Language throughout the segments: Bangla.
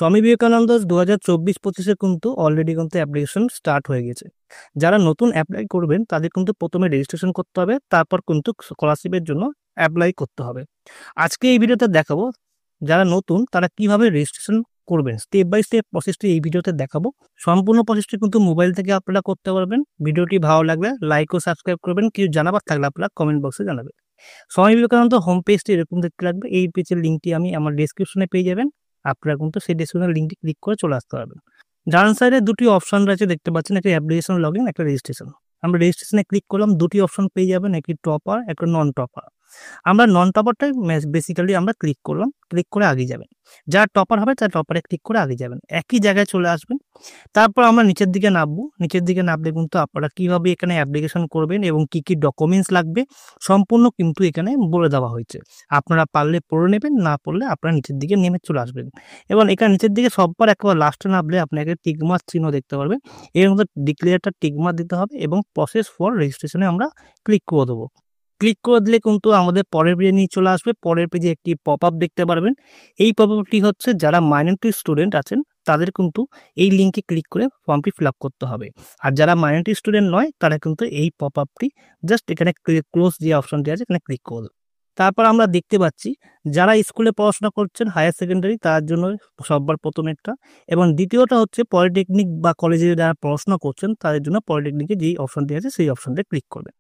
স্বামী বিবেকানন্দ 2024-25 কিন্তু অলরেডি কিন্তু অ্যাপ্লিকেশন স্টার্ট হয়ে গেছে। যারা নতুন অ্যাপ্লাই করবেন তাদের কিন্তু প্রথমে রেজিস্ট্রেশন করতে হবে, তারপর কিন্তু স্কলারশিপের জন্য অ্যাপ্লাই করতে হবে। আজকে এই ভিডিওতে দেখাবো যারা নতুন তারা কিভাবে রেজিস্ট্রেশন করবেন, স্টেপ বাই স্টেপ প্রসেসটি এই ভিডিওতে দেখাবো। সম্পূর্ণ প্রসেসটি কিন্তু মোবাইল থেকে আপনারা করতে পারবেন। ভিডিওটি ভালো লাগলে লাইক ও সাবস্ক্রাইব করবেন। কিছু জানাবার থাকলে আপনারা কমেন্ট বক্সে জানাবেন। স্বামী বিবেকানন্দ হোম পেজটি এরকম দেখতে লাগবে। এই পেজের লিঙ্কটি আমি আমার ডেসক্রিপশনে পেয়ে যাবেন। আপনারা কিন্তু সেই ডেসক্রিপশনের লিঙ্কটি ক্লিক করে চলে আসতে পারবেন। ডান সাইডে দুটি অপশন রয়েছে, দেখতে পাচ্ছেন, একটা অ্যাপ্লিকেশন লগইন, একটা রেজিস্ট্রেশন। আমরা রেজিস্ট্রেশনে ক্লিক করলাম, দুটি অপশন পেয়ে যাবেন, একটি টপার, একটা নন টপার। আমরা নন টপারটাই বেসিক্যালি আমরা ক্লিক করলাম, ক্লিক করে আগে যাবেন। যার টপার হবে তার টপারে ক্লিক করে আগে যাবেন, একই জায়গায় চলে আসবেন। তারপর আমরা নিচের দিকে নামবো। নিচের দিকে নামলে কিন্তু আপনারা কিভাবে এখানে অ্যাপ্লিকেশন করবেন এবং কি কি ডকুমেন্টস লাগবে সম্পূর্ণ কিন্তু এখানে বলে দেওয়া হয়েছে। আপনারা পারলে পড়ে নেবেন, না পড়লে আপনারা নিচের দিকে নেমে চলে আসবেন। এবং এখানে নিচের দিকে সববার একবার লাস্টে নামলে আপনাকে টিকমার্ক চিহ্ন দেখতে পারবেন। এর মধ্যে ডিক্লেয়ারটা টিকমার্ক দিতে হবে এবং প্রসেস ফর রেজিস্ট্রেশনে আমরা ক্লিক করে দেবো। ক্লিক করে দিলে কিন্তু আমাদের পরের পেজে নিয়ে চলে আসবে। পরের পেজে একটি পপ আপ দেখতে পারবেন। এই পপ আপটি হচ্ছে যারা মাইনরিটি স্টুডেন্ট আছেন তাদের কিন্তু এই লিঙ্কে ক্লিক করে ফর্মটি ফিল আপ করতে হবে। আর যারা মাইনরিটি স্টুডেন্ট নয় তারা কিন্তু এই পপ আপটি জাস্ট এখানে ক্লোজ যে অপশনটি আছে এখানে ক্লিক করবে। তারপর আমরা দেখতে পাচ্ছি যারা স্কুলে পড়াশোনা করছেন হায়ার সেকেন্ডারি তার জন্য সবার প্রথম একটা, এবং দ্বিতীয়টা হচ্ছে পলিটেকনিক বা কলেজে যারা পড়াশোনা করছেন তাদের জন্য পলিটেকনিকে যেই অপশনটি আছে সেই অপশনটা ক্লিক করবেন।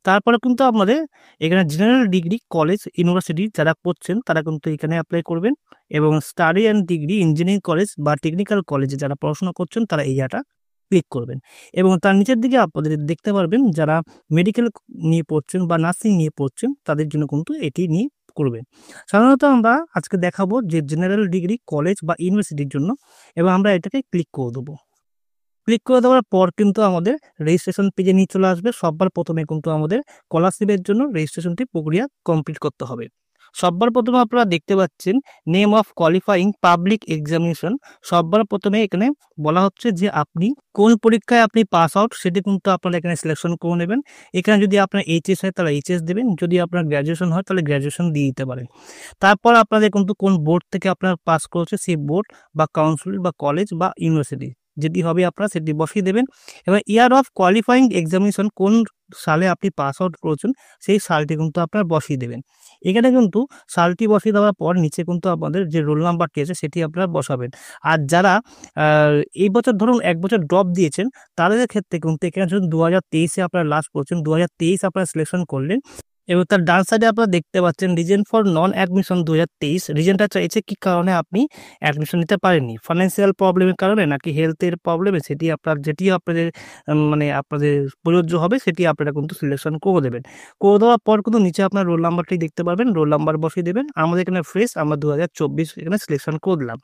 তারপরে কিন্তু আমাদের এখানে জেনারেল ডিগ্রি কলেজ ইউনিভার্সিটি যারা করছেন তারা কিন্তু এখানে অ্যাপ্লাই করবেন, এবং study and degree engineering college বা টেকনিক্যাল কলেজে যারা পড়াশোনা করছেন তারা এই জায়গাটা ক্লিক করবেন। এবং তার নিচের দিকে আপনাদের দেখতে পারবেন যারা মেডিকেল নিয়ে পড়ছেন বা নার্সিং নিয়ে পড়ছেন তাদের জন্য কিন্তু এটি নিয়ে করবেন। সাধারণত আমরা আজকে দেখাবো যে জেনারেল ডিগ্রি কলেজ বা ইউনিভার্সিটির জন্য, এবং আমরা এটাকে ক্লিক করে দেবো। ক্লিক করে দেওয়ার পর কিন্তু আমাদের রেজিস্ট্রেশন পেজে নিয়ে চলে আসবে। সবার প্রথমে কিন্তু আমাদের স্কলারশিপের জন্য রেজিস্ট্রেশনটি প্রক্রিয়া কমপ্লিট করতে হবে। সবার প্রথমে আপনারা দেখতে পাচ্ছেন name of qualifying public examination. সবার প্রথমে এখানে বলা হচ্ছে যে আপনি কোন পরীক্ষায় আপনি পাস আউট সেটি কিন্তু আপনারা এখানে সিলেকশন করে নেবেন। এখানে যদি আপনার এইচএস হয় তাহলে এইচএস দেবেন, যদি আপনার গ্র্যাজুয়েশন হয় তাহলে গ্র্যাজুয়েশন দিয়ে দিতে পারেন। তারপর আপনাদের কিন্তু কোন বোর্ড থেকে আপনার পাস করেছে সেই বোর্ড বা কাউন্সিল বা কলেজ বা ইউনিভার্সিটি যেটি হবে আপনারা সেটি বসিয়ে দেবেন। এবার ইয়ার অফ কোয়ালিফাইং এক্সামিনেশন কোন সালে আপনি পাস আউট করেছেন সেই সালটি কিন্তু আপনারা বসিয়ে দেবেন। এখানে কিন্তু সালটি বসিয়ে দেওয়ার পর নিচে কিন্তু আপনাদের যে রোল নাম্বারটি আছে সেটি আপনারা বসাবেন। আর যারা এই বছর ধরুন 1 বছর ড্রপ দিয়েছেন তাদের ক্ষেত্রে কিন্তু এখানে ধরুন 2023-এ আপনারা লাস্ট করছেন, 2023 আপনারা সিলেকশন করলেন, এবং তার ডান সাইডে আপনারা দেখতে পাচ্ছেন রিজন ফর নন অ্যাডমিশন 2023। রিজনটা চাইছে কি কারণে আপনি অ্যাডমিশন নিতে পারেননি, ফাইন্যান্সিয়াল প্রবলেমের কারণে নাকি হেলথের প্রবলেমে, সেটি যেটি আপনাদের মানে আপনাদের প্রযোজ্য হবে সেটি আপনারা কিন্তু সিলেকশন করে দেবেন। করে দেওয়ার পর কিন্তু নিচে আপনার রোল নাম্বারটি দেখতে পারবেন, রোল নাম্বার বসিয়ে দেবেন। আমাদের এখানে ফ্রেশ আমরা 2024 এখানে সিলেকশন করে দিলাম।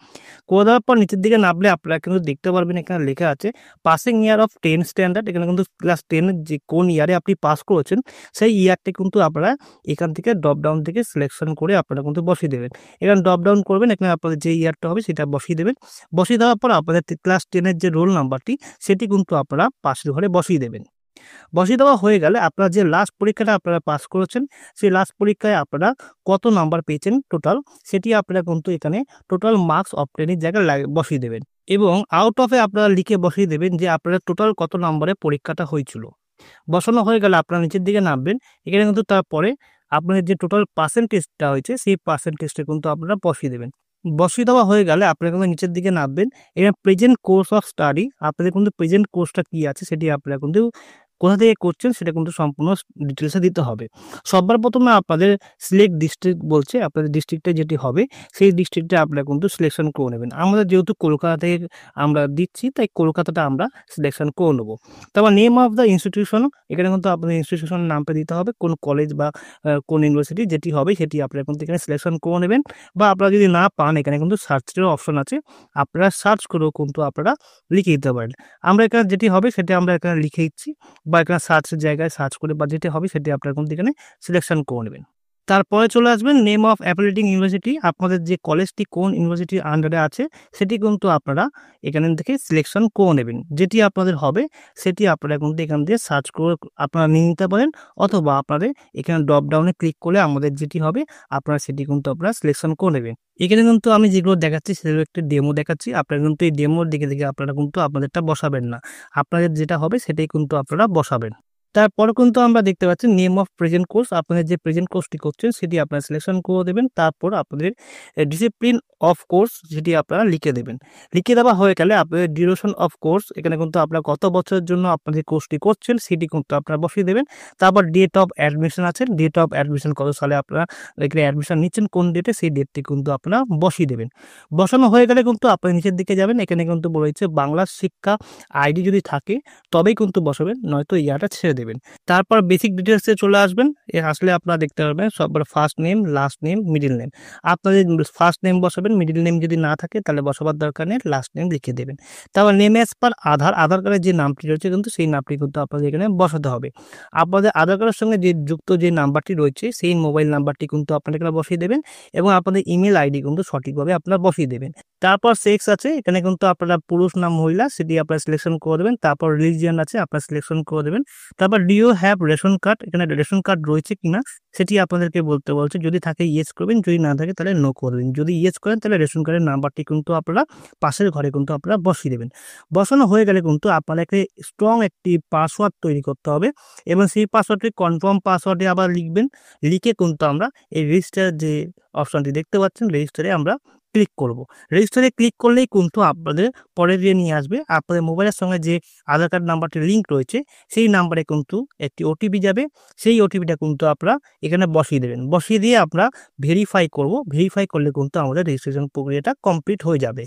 করে দেওয়ার পর নিচের দিকে নামলে আপনারা কিন্তু দেখতে পারবেন এখানে লেখা আছে পাসিং ইয়ার অফ 10 স্ট্যান্ডার্ড। এখানে কিন্তু ক্লাস 10 যে কোন ইয়ারে আপনি পাস করেছেন সেই ইয়ারটি কিন্তু আপনারা এখান থেকে ড্রপ ডাউন থেকে সিলেকশন করে আপনারা কিন্তু বসিয়ে দেবেন। এখানে ড্রপ ডাউন করবেন, এখানে আপনাদের যে ইয়ারটা হবে সেটা বসিয়ে দেবেন। বসিয়ে দেওয়ার পর আপনাদের ক্লাস 10-এর যে রোল নাম্বারটি সেটি কিন্তু আপনারা পাশের ঘরে বসিয়ে দেবেন। বসিয়ে দেওয়া হয়ে গেলে আপনারা যে লাস্ট পরীক্ষাটা আপনারা পাস করেছেন সেই লাস্ট পরীক্ষায় আপনারা কত নাম্বার পেয়েছেন টোটাল সেটি আপনারা কিন্তু এখানে টোটাল মার্কস অফ 10-এর জায়গায় বসিয়ে দেবেন, এবং আউট অফে আপনারা লিখে বসিয়ে দেবেন যে আপনারা টোটাল কত নম্বরে পরীক্ষাটা হয়েছিল। বসানো হয়ে গেলে আপনারা নিচের দিকে নামবেন। এখানে কিন্তু তারপরে আপনাদের যে টোটাল পার্সেন্টেজটা হয়েছে সেই পার্সেন্টেজটা কিন্তু আপনারা বসিয়ে দেবেন। বসিয়ে দেওয়া হয়ে গেলে আপনারা কিন্তু নিচের দিকে নামবেন। এখানে প্রেজেন্ট কোর্স অফ স্টাডি আপনাদের কিন্তু প্রেজেন্ট কোর্সটা কী আছে সেটি আপনারা কিন্তু কোথা থেকে করছেন সেটা কিন্তু সম্পূর্ণ ডিটেলসে দিতে হবে। সবার প্রথমে আপনাদের সিলেক্ট ডিস্ট্রিক্ট বলছে, আপনাদের ডিস্ট্রিক্টে যেটি হবে সেই ডিস্ট্রিক্টে আপনারা কিন্তু সিলেকশন করে নেবেন। আমাদের যেহেতু কলকাতা থেকে আমরা দিচ্ছি তাই কলকাতাটা আমরা সিলেকশন করে নেবো। তারপর নেম অফ দ্য ইনস্টিটিউশন, এখানে কিন্তু আপনাদের ইনস্টিটিউশনের নামটা দিতে হবে, কোন কলেজ বা কোন ইউনিভার্সিটি যেটি হবে সেটি আপনারা কিন্তু এখানে সিলেকশন করে নেবেন। বা আপনারা যদি না পান এখানে কিন্তু সার্চের অপশন আছে, আপনারা সার্চ করেও কিন্তু আপনারা লিখে দিতে পারেন। আমরা এখানে যেটি হবে সেটি আমরা এখানে লিখে দিচ্ছি, বা এখানে সার্চের জায়গায় সার্চ করে বা যেটি হবে সেটি আপনারা কিন্তু এখানে সিলেকশন করে নেবেন। তারপরে চলে আসবেন নেম অফ অ্যাফিলিয়েটিং ইউনিভার্সিটি। আপনাদের যে কলেজটি কোন ইউনিভার্সিটির আন্ডারে আছে সেটি কিন্তু আপনারা এখান থেকে সিলেকশন করে নেবেন। যেটি আপনাদের হবে সেটি আপনারা কিন্তু এখান দিয়ে সার্চ করে আপনারা নিয়ে নিতে পারেন, অথবা আপনাদের এখানে ড্রপ ডাউনে ক্লিক করলে আমাদের যেটি হবে আপনারা সেটি কিন্তু আপনারা সিলেকশন করে নেবেন। এখানে কিন্তু আমি যেগুলো দেখাচ্ছি সেগুলো একটি ডেমো দেখাচ্ছি। আপনারা কিন্তু এই ডেমোর দিকে আপনারা কিন্তু আপনাদেরটা বসাবেন না। আপনাদের যেটা হবে সেটাই কিন্তু আপনারা বসাবেন। তারপরে কিন্তু আমরা দেখতে পাচ্ছি নেম অফ প্রেজেন্ট কোর্স। আপনাদের যে প্রেজেন্ট কোর্সটি করছেন সেটি আপনারা সিলেকশন করে দেবেন। তারপর আপনাদের ডিসিপ্লিন অফ কোর্স যেটি আপনারা লিখে দেবেন। লিখে দেওয়া হয়ে গেলে আপনাদের ডিউরেশন অফ কোর্স, এখানে কিন্তু আপনারা কত বছরের জন্য আপনাদের কোর্সটি করছেন সেটি কিন্তু আপনারা বসিয়ে দেবেন। তারপর ডেট অফ অ্যাডমিশন আছে, ডেট অফ অ্যাডমিশন কত সালে আপনারা এখানে অ্যাডমিশন নিচ্ছেন, কোন ডেটে, সেই ডেটটি কিন্তু আপনারা বসিয়ে দেবেন। বসানো হয়ে গেলে কিন্তু আপনি নিচের দিকে যাবেন। এখানে কিন্তু বলেছে বাংলা শিক্ষা আইডি যদি থাকে তবেই কিন্তু বসাবেন, নয়তো ইয়াটা ছেড়ে দেবেন। তারপর বেসিক ডিটেলসে চলে আসবেন। আসলে আপনারা দেখতে পারবেন সবার first name, last name, middle name. আপনাদের ফার্স্ট নেম বসাবেন, মিডল নেম যদি না থাকে তাহলে বসাবার দরকার নেই, লাস্ট নেম লিখে দেবেন। তারপর নেম অ্যাজ পার আধার কার্ডের যে নামটি রয়েছে কিন্তু সেই নামটি কিন্তু আপনাদের এখানে বসাতে হবে। আপনাদের আধার কার্ডের সঙ্গে যে যুক্ত যে নাম্বারটি রয়েছে সেই মোবাইল নাম্বারটি কিন্তু আপনারা এখানে বসিয়ে দেবেন, এবং আপনাদের ইমেল আইডি কিন্তু সঠিকভাবে আপনারা বসিয়ে দেবেন। তারপর সেক্স আছে, এখানে কিন্তু আপনারা পুরুষ না মহিলা সেটি আপনারা সিলেকশন করে দেবেন। তারপর রিলিজিয়ন আছে, আপনারা সিলেকশন করে দেবেন। তারপর do you have ration card, এখানে রেশন কার্ড রয়েছে কিনা সেটি আপনাদেরকে বলতে বলছে। যদি থাকে ইয়েস করবেন, যদি না থাকে তাহলে নো করবেন। যদি ইয়েস করেন তাহলে রেশন কার্ডের নাম্বারটি কিন্তু আপনারা পাশের ঘরে কিন্তু আপনারা বসিয়ে দেবেন। বসানো হয়ে গেলে কিন্তু আপনাদেরকে স্ট্রং একটি পাসওয়ার্ড তৈরি করতে হবে, এবং সেই পাসওয়ার্ডটি কনফার্ম পাসওয়ার্ডে আবার লিখবেন। লিখে কিন্তু আমরা এই রেজিস্টার যে অপশনটি দেখতে পাচ্ছেন রেজিস্টারে আমরা ক্লিক করব। রেজিস্টারে ক্লিক করলেই কিন্তু আপনাদের পরে দিয়ে নিয়ে আসবে আপনাদের মোবাইলের সঙ্গে যে আধার কার্ড নাম্বারটি লিঙ্ক রয়েছে সেই নাম্বারে কিন্তু একটি ওটিপি যাবে। সেই ওটিপিটা কিন্তু আপনারা এখানে বসিয়ে দেবেন। বসিয়ে দিয়ে আমরা ভেরিফাই করব। ভেরিফাই করলে কিন্তু আমাদের রেজিস্ট্রেশন প্রক্রিয়াটা কমপ্লিট হয়ে যাবে।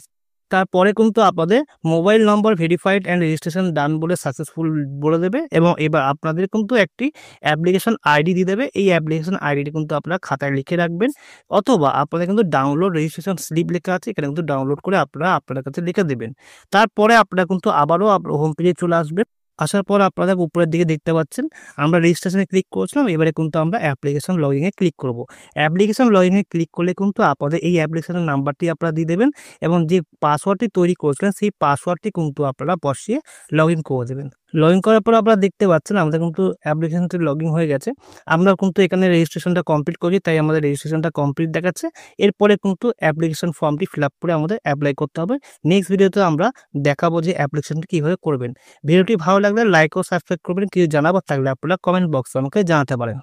তারপরে কিন্তু আপনাদের mobile number verified and registration done বলে সাকসেসফুল বলে দেবে, এবং এবার আপনাদের কিন্তু একটি অ্যাপ্লিকেশন আইডি দিয়ে দেবে। এই অ্যাপ্লিকেশন আইডিটি কিন্তু আপনারা খাতায় লিখে রাখবেন, অথবা আপনাদের কিন্তু ডাউনলোড রেজিস্ট্রেশন স্লিপ লেখা আছে, এখানে কিন্তু ডাউনলোড করে আপনারা আপনার কাছে লিখে দেবেন। তারপরে আপনারা কিন্তু আবারও হোম পেজে চলে আসবেন। আসার পর আপনারা উপরের দিকে দেখতে পাচ্ছেন আমরা রেজিস্ট্রেশনে ক্লিক করেছিলাম। এবারে কিন্তু আমরা অ্যাপ্লিকেশন লগইনে ক্লিক করব। অ্যাপ্লিকেশন লগইনে ক্লিক করলে কিন্তু আপনাদের এই অ্যাপ্লিকেশনের নাম্বারটি আপনারা দিয়ে দেবেন, এবং যে পাসওয়ার্ডটি তৈরি করেছিলেন সেই পাসওয়ার্ডটি কিন্তু আপনারা বসিয়ে লগ ইন করে দেবেন। লগ ইন করার পর আপনারা দেখতে পাচ্ছেন আমাদের কিন্তু অ্যাপ্লিকেশনটি লগ ইন হয়ে গেছে। আমরা কিন্তু এখানে রেজিস্ট্রেশনটা কমপ্লিট করি, তাই আমাদের রেজিস্ট্রেশনটা কমপ্লিট দেখাচ্ছে। এরপরে কিন্তু অ্যাপ্লিকেশন ফর্মটি ফিল আপ করে আমাদের অ্যাপ্লাই করতে হবে। নেক্সট ভিডিওতে আমরা দেখাবো যে অ্যাপ্লিকেশনটি কীভাবে করবেন। ভিডিওটি ভালো লাগলে লাইক ও সাবস্ক্রাইব করবেন। কিছু জানাবার থাকলে আপনারা কমেন্ট বক্সে আমাকে জানাতে পারেন।